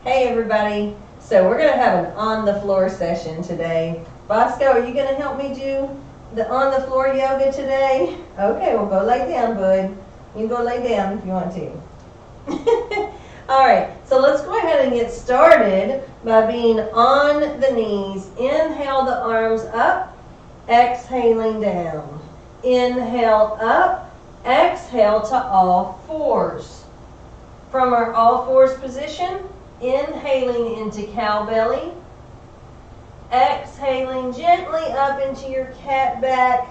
Hey everybody, so we're going to have an on the floor session today. Bosco, are you going to help me do the on the floor yoga today? Okay, well go lay down, bud. You can go lay down if you want to. Alright, so let's go ahead and get started by being on the knees. Inhale the arms up, exhaling down. Inhale up, exhale to all fours. From our all fours position, inhaling into cow belly, exhaling gently up into your cat back.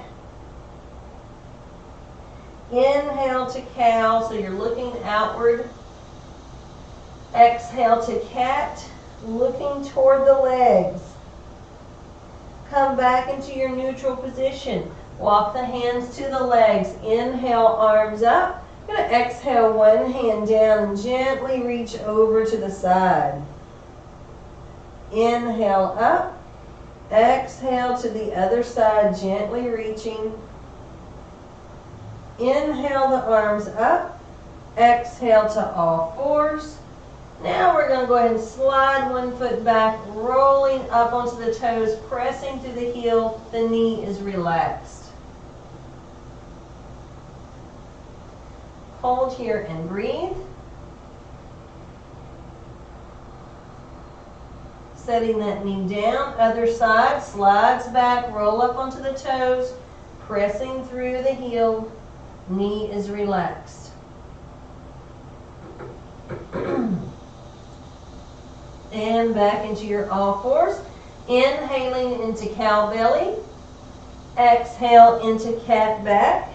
Inhale to cow, so you're looking outward. Exhale to cat, looking toward the legs. Come back into your neutral position. Walk the hands to the legs. Inhale, arms up. I'm going to exhale one hand down and gently reach over to the side. Inhale up. Exhale to the other side, gently reaching. Inhale the arms up. Exhale to all fours. Now we're going to go ahead and slide one foot back, rolling up onto the toes, pressing through the heel. The knee is relaxed. Hold here and breathe. Setting that knee down. Other side, slides back, roll up onto the toes, pressing through the heel. Knee is relaxed. And back into your all fours. Inhaling into cow belly. Exhale into cat back.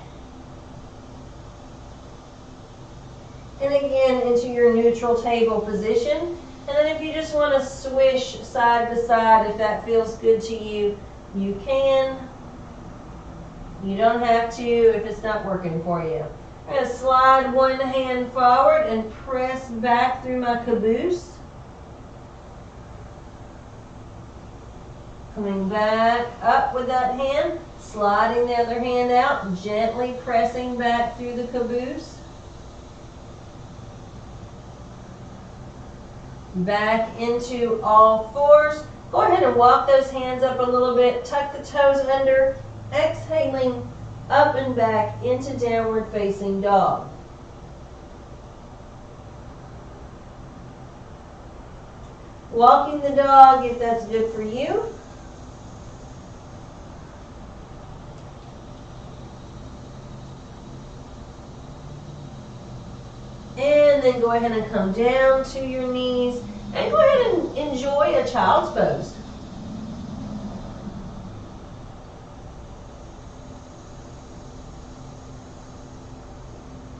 And again into your neutral table position. And then if you just want to swish side to side, if that feels good to you, you can. You don't have to if it's not working for you. I'm going to slide one hand forward and press back through my caboose. Coming back up with that hand, sliding the other hand out, gently pressing back through the caboose. Back into all fours. Go ahead and walk those hands up a little bit. Tuck the toes under. Exhaling up and back into downward facing dog. Walking the dog if that's good for you. And then go ahead and come down to your knees and go ahead and enjoy a child's pose.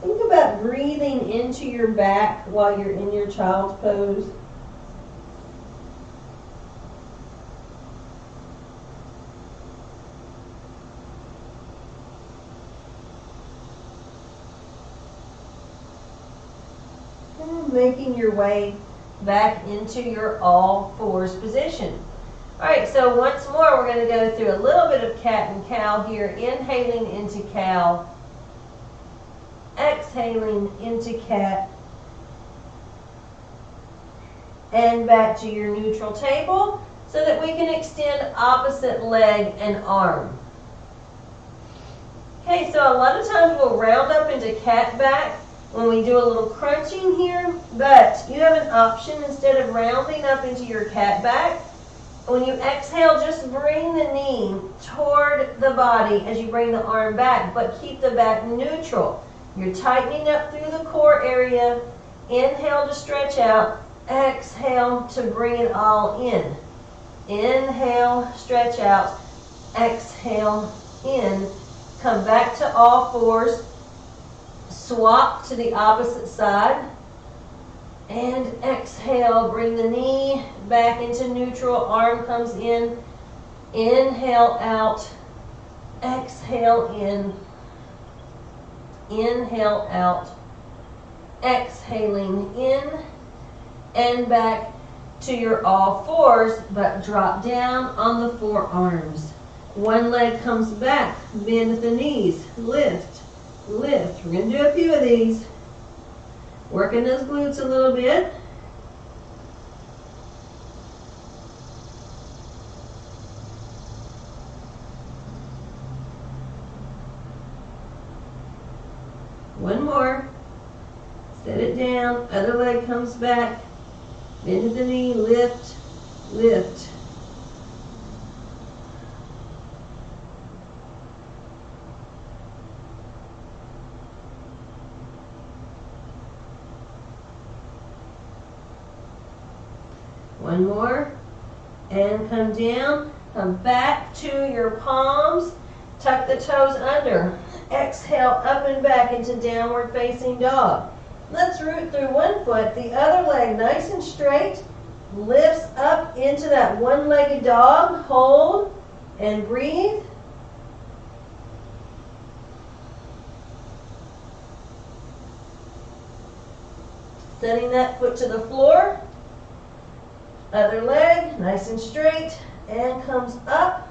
Think about breathing into your back while you're in your child's pose. Making your way back into your all fours position. Alright, so once more we're going to go through a little bit of cat and cow here. Inhaling into cow. Exhaling into cat. And back to your neutral table so that we can extend opposite leg and arm. Okay, so a lot of times we'll round up into cat back when we do a little crunching here, but you have an option instead of rounding up into your cat back. When you exhale, just bring the knee toward the body as you bring the arm back, but keep the back neutral. You're tightening up through the core area. Inhale to stretch out. Exhale to bring it all in. Inhale, stretch out. Exhale, in. Come back to all fours. Swap to the opposite side. And exhale, bring the knee back into neutral. Arm comes in. Inhale out. Exhale in. Inhale out. Exhaling in. And back to your all fours, but drop down on the forearms. One leg comes back. Bend at the knees. Lift. Lift. We're going to do a few of these. Working those glutes a little bit. One more. Set it down. Other leg comes back. Bend to the knee. Lift. Lift. One more. And come down. Come back to your palms. Tuck the toes under. Exhale up and back into downward facing dog. Let's root through one foot. The other leg nice and straight. Lifts up into that one-legged dog. Hold and breathe. Setting that foot to the floor. Other leg nice and straight and comes up.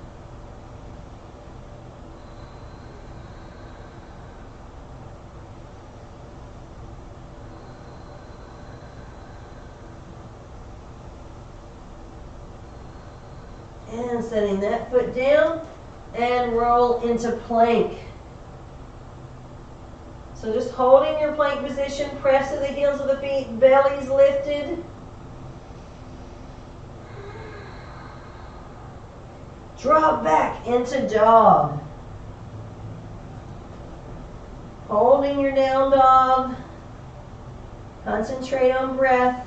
And setting that foot down and roll into plank. So just holding your plank position, press to the heels of the feet, belly's lifted. Drop back into dog. Holding your down dog. Concentrate on breath.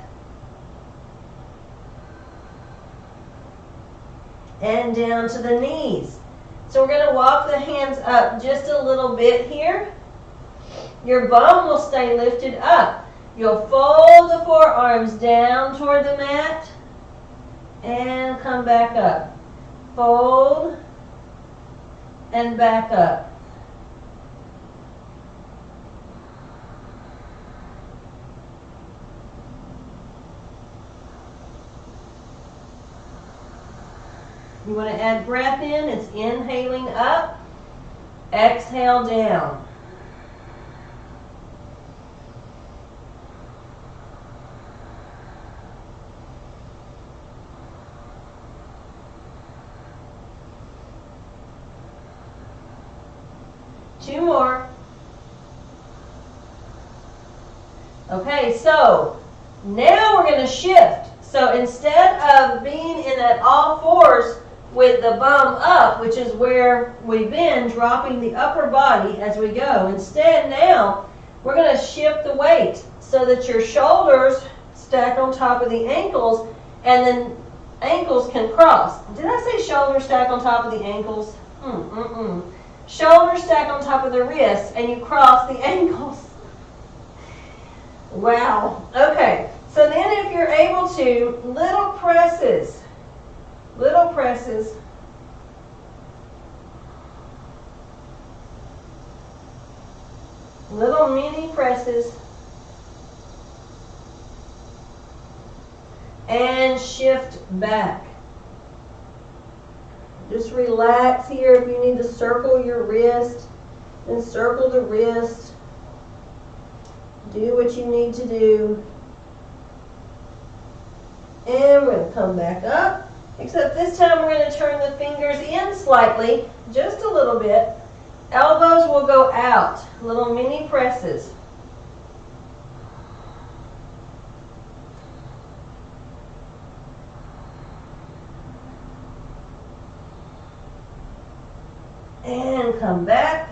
And down to the knees. So we're going to walk the hands up just a little bit here. Your bum will stay lifted up. You'll fold the forearms down toward the mat and come back up. Fold and back up. You want to add breath in. It's inhaling up, exhale down. Two more. Okay, so now we're going to shift. So instead of being in that all fours with the bum up, which is where we've been, dropping the upper body as we go, instead now we're going to shift the weight so that your shoulders stack on top of the ankles and then ankles can cross. Did I say shoulders stack on top of the ankles? Shoulders stack on top of the wrists and you cross the ankles. Wow. Okay. So then if you're able to, little presses. Little presses. Little mini presses. And shift back. Just relax here. If you need to circle your wrist, then circle the wrist. Do what you need to do. And we're going to come back up. Except this time we're going to turn the fingers in slightly, just a little bit. Elbows will go out. Little mini presses. And come back.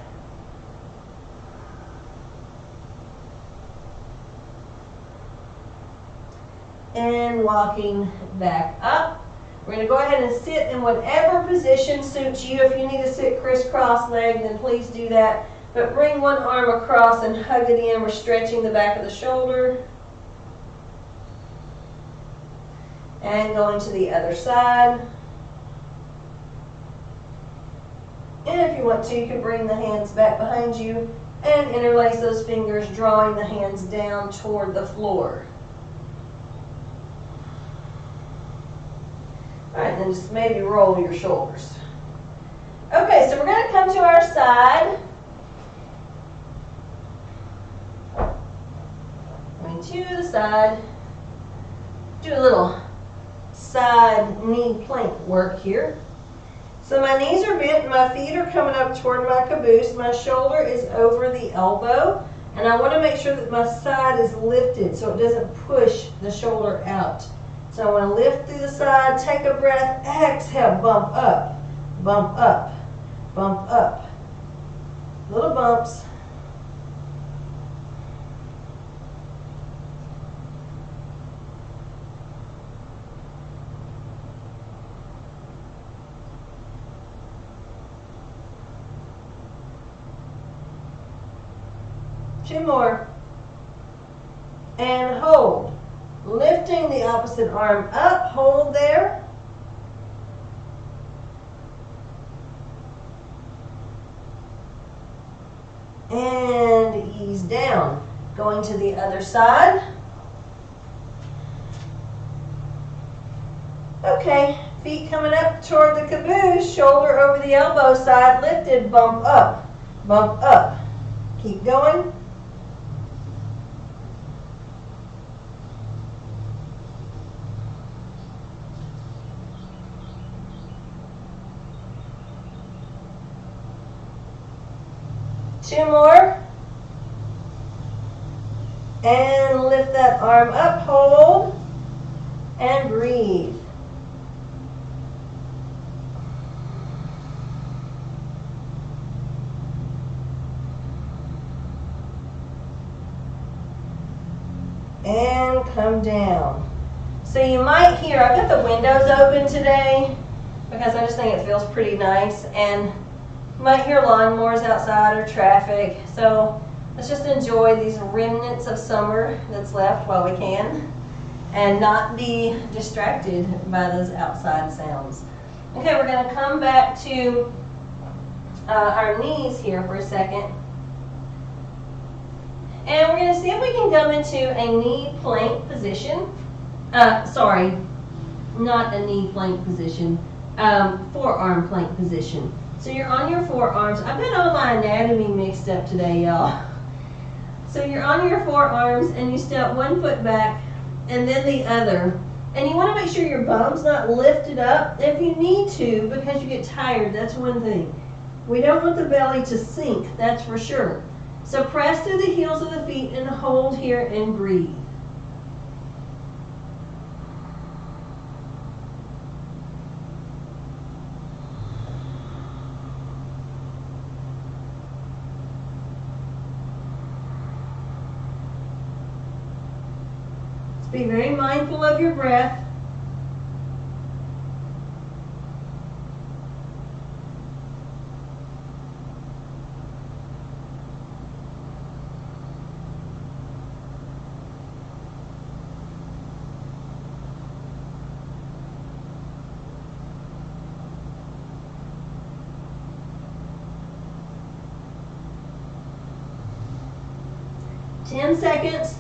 And walking back up. We're going to go ahead and sit in whatever position suits you. If you need to sit crisscross leg, then please do that. But bring one arm across and hug it in. We're stretching the back of the shoulder. And going to the other side. And if you want to, you can bring the hands back behind you and interlace those fingers, drawing the hands down toward the floor. All right, then just maybe roll your shoulders. Okay, so we're going to come to our side. Going to the side. Do a little side knee plank work here. So my knees are bent, my feet are coming up toward my caboose. My shoulder is over the elbow. And I want to make sure that my side is lifted so it doesn't push the shoulder out. So I want to lift through the side, take a breath, exhale, bump up, bump up, bump up. Little bumps. Two more. And hold. Lifting the opposite arm up, hold there. And ease down. Going to the other side. Okay, feet coming up toward the caboose, shoulder over the elbow, side lifted, bump up, bump up. Keep going. Two more. And lift that arm up, hold, and breathe. And come down. So you might hear, I've got the windows open today because I just think it feels pretty nice, and you might hear lawnmowers outside or traffic. So let's just enjoy these remnants of summer that's left while we can and not be distracted by those outside sounds. Okay, we're going to come back to our knees here for a second. And we're going to see if we can come into a knee plank position. Sorry, not a knee plank position, forearm plank position. So you're on your forearms. I've got all my anatomy mixed up today, y'all. So you're on your forearms and you step one foot back and then the other. And you want to make sure your bum's not lifted up. If you need to, because you get tired, that's one thing. We don't want the belly to sink, that's for sure. So press through the heels of the feet and hold here and breathe. Just be very mindful of your breath. Ten seconds.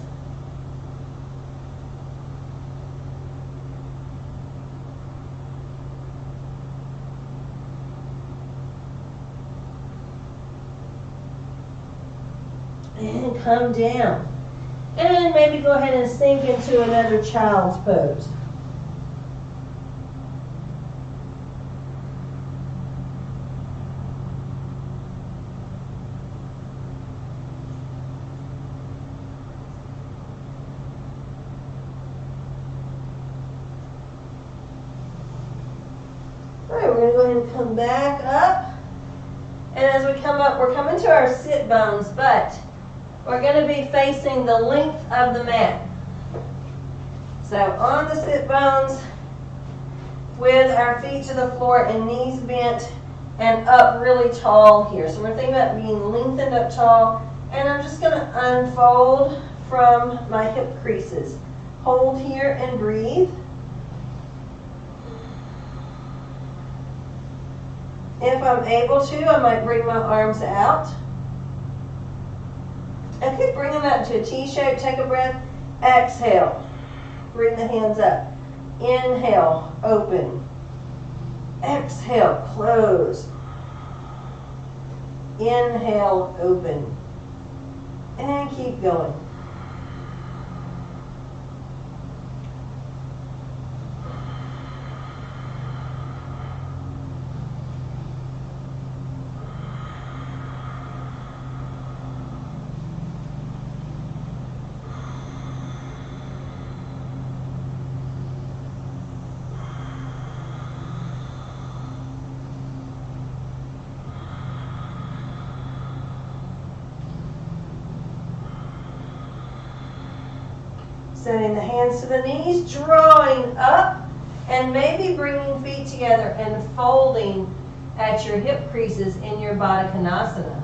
And come down. And maybe go ahead and sink into another child's pose. We're going to go ahead and come back up. And as we come up, we're coming to our sit bones, but we're going to be facing the length of the mat. So on the sit bones with our feet to the floor and knees bent and up really tall here. So we're thinking about being lengthened up tall. And I'm just going to unfold from my hip creases. Hold here and breathe. If I'm able to, I might bring my arms out. I could bring them out to a T shape. Take a breath. Exhale. Bring the hands up. Inhale. Open. Exhale. Close. Inhale. Open. And keep going. Sending the hands to the knees, drawing up, and maybe bringing feet together and folding at your hip creases in your Baddha Konasana.